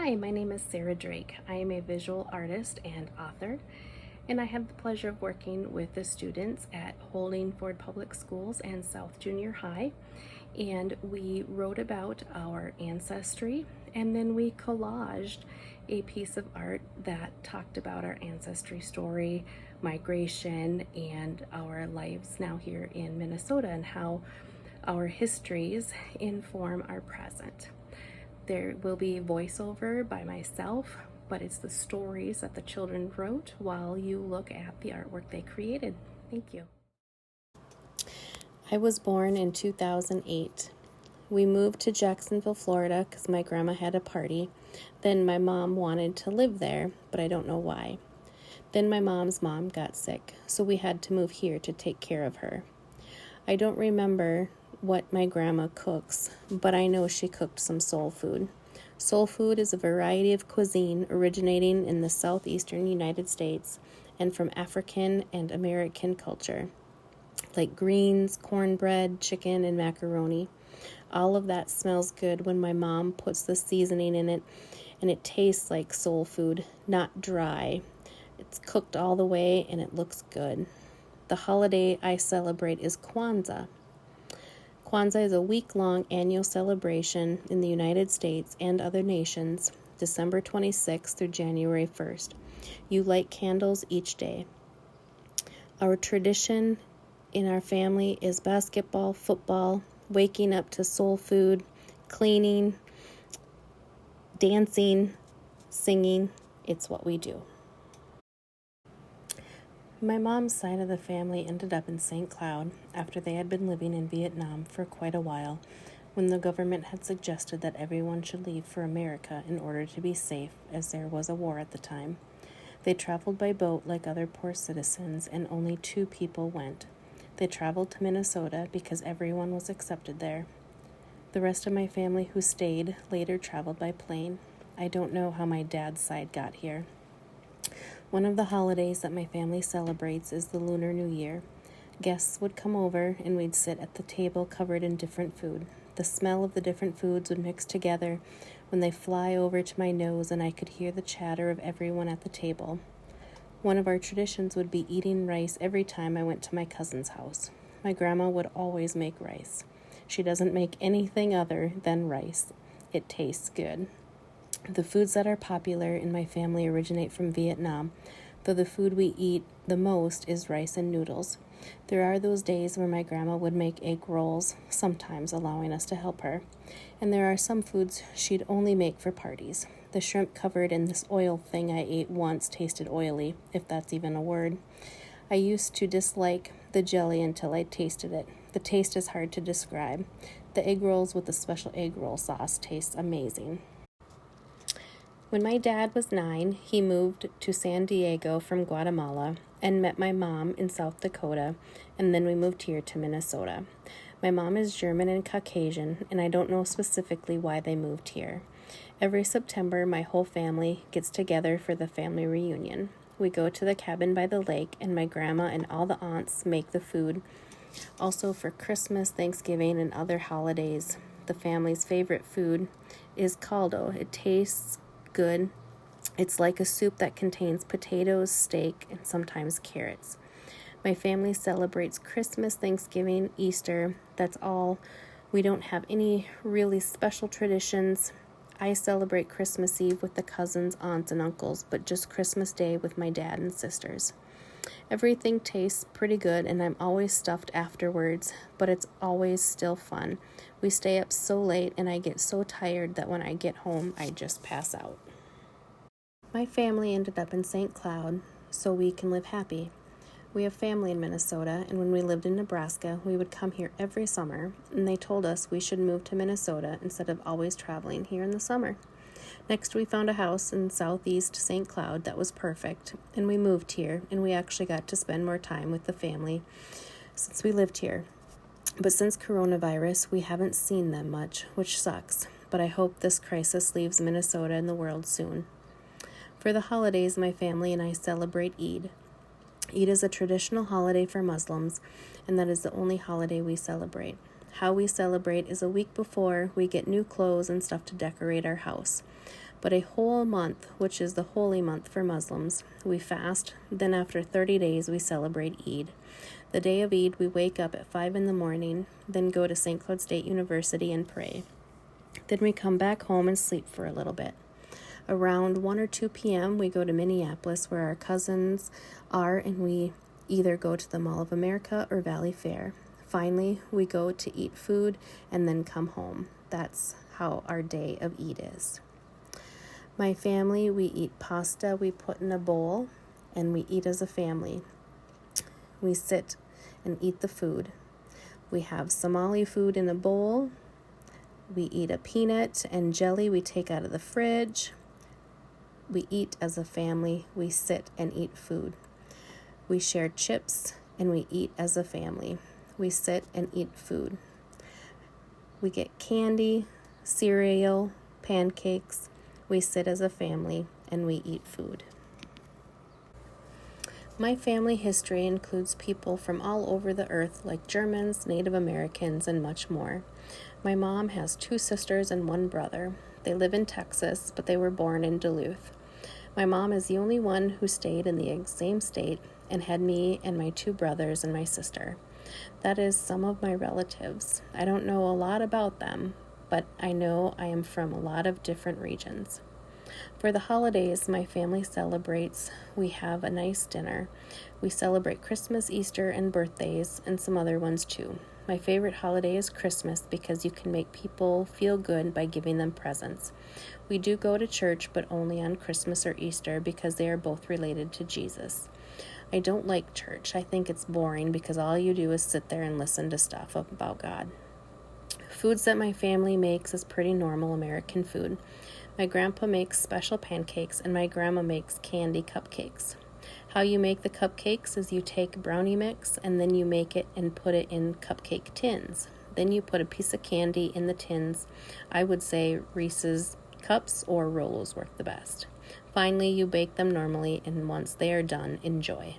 Hi, my name is Sarah Drake. I am a visual artist and author, and I have the pleasure of working with the students at Holdingford Public Schools and South Junior High. And we wrote about our ancestry, and then we collaged a piece of art that talked about our ancestry story, migration, and our lives now here in Minnesota, and how our histories inform our present. There will be voiceover by myself, but it's the stories that the children wrote while you look at the artwork they created. Thank you. I was born in 2008. We moved to Jacksonville, Florida because my grandma had a party. Then my mom wanted to live there, but I don't know why. Then my mom's mom got sick, so we had to move here to take care of her. I don't remember what my grandma cooks, but I know she cooked some soul food. Soul food is a variety of cuisine originating in the southeastern United States and from African and American culture, like greens, cornbread, chicken, and macaroni. All of that smells good when my mom puts the seasoning in it, and it tastes like soul food, not dry. It's cooked all the way, and it looks good. The holiday I celebrate is Kwanzaa. Kwanzaa is a week-long annual celebration in the United States and other nations, December 26th through January 1st. You light candles each day. Our tradition in our family is basketball, football, waking up to soul food, cleaning, dancing, singing. It's what we do. My mom's side of the family ended up in St. Cloud after they had been living in Vietnam for quite a while, when the government had suggested that everyone should leave for America in order to be safe, as there was a war at the time. They traveled by boat like other poor citizens, and only 2 people went. They traveled to Minnesota because everyone was accepted there. The rest of my family who stayed later traveled by plane. I don't know how my dad's side got here. One of the holidays that my family celebrates is the Lunar New Year. Guests would come over and we'd sit at the table covered in different food. The smell of the different foods would mix together when they fly over to my nose, and I could hear the chatter of everyone at the table. One of our traditions would be eating rice every time I went to my cousin's house. My grandma would always make rice. She doesn't make anything other than rice. It tastes good. The foods that are popular in my family originate from Vietnam, though the food we eat the most is rice and noodles. There are those days where my grandma would make egg rolls, sometimes allowing us to help her. And there are some foods she'd only make for parties. The shrimp covered in this oil thing I ate once tasted oily, if that's even a word. I used to dislike the jelly until I tasted it. The taste is hard to describe. The egg rolls with the special egg roll sauce taste amazing. When my dad was 9, he moved to San Diego from Guatemala and met my mom in South Dakota, and then we moved here to Minnesota. My mom is German and Caucasian, and I don't know specifically why they moved here. Every September, my whole family gets together for the family reunion. We go to the cabin by the lake, and my grandma and all the aunts make the food. Also for Christmas, Thanksgiving, and other holidays, the family's favorite food is caldo. It tastes good. It's like a soup that contains potatoes, steak, and sometimes carrots. My family celebrates Christmas, Thanksgiving, Easter. That's all. We don't have any really special traditions. I celebrate Christmas Eve with the cousins, aunts, and uncles, but just Christmas Day with my dad and sisters. Everything tastes pretty good, and I'm always stuffed afterwards, but it's always still fun. We stay up so late, and I get so tired that when I get home, I just pass out. My family ended up in St. Cloud so we can live happy. We have family in Minnesota, and when we lived in Nebraska, we would come here every summer, and they told us we should move to Minnesota instead of always traveling here in the summer. Next, we found a house in southeast St. Cloud that was perfect, and we moved here, and we actually got to spend more time with the family since we lived here. But since coronavirus, we haven't seen them much, which sucks, but I hope this crisis leaves Minnesota and the world soon. For the holidays, my family and I celebrate Eid. Eid is a traditional holiday for Muslims, and that is the only holiday we celebrate. How we celebrate is a week before we get new clothes and stuff to decorate our house. but a whole month, which is the holy month for Muslims. We fast, then after 30 days we celebrate Eid. The day of Eid, we wake up at 5 in the morning, then go to St. Cloud State University and pray. Then we come back home and sleep for a little bit. Around 1 or 2 p.m., we go to Minneapolis where our cousins are, and we either go to the Mall of America or Valley Fair. Finally, we go to eat food and then come home. That's how our day of Eid is. My family, we eat pasta we put in a bowl, and we eat as a family. We sit and eat the food. We have Somali food in a bowl. We eat a peanut and jelly we take out of the fridge. We eat as a family. We sit and eat food. We share chips and we eat as a family. We sit and eat food. We get candy, cereal, pancakes. We sit as a family and we eat food. My family history includes people from all over the earth like Germans, Native Americans, and much more. My mom has 2 sisters and 1 brother. They live in Texas, but they were born in Duluth. My mom is the only one who stayed in the same state and had me and my 2 brothers and my sister. That is some of my relatives. I don't know a lot about them, but I know I am from a lot of different regions. For the holidays, my family celebrates. We have a nice dinner. We celebrate Christmas, Easter, and birthdays, and some other ones too. My favorite holiday is Christmas because you can make people feel good by giving them presents. We do go to church, but only on Christmas or Easter because they are both related to Jesus. I don't like church. I think it's boring because all you do is sit there and listen to stuff about God. Foods that my family makes is pretty normal American food. My grandpa makes special pancakes and my grandma makes candy cupcakes. How you make the cupcakes is you take brownie mix and then you make it and put it in cupcake tins. Then you put a piece of candy in the tins. I would say Reese's Cups or Rolos work the best. Finally, you bake them normally, and once they are done, enjoy.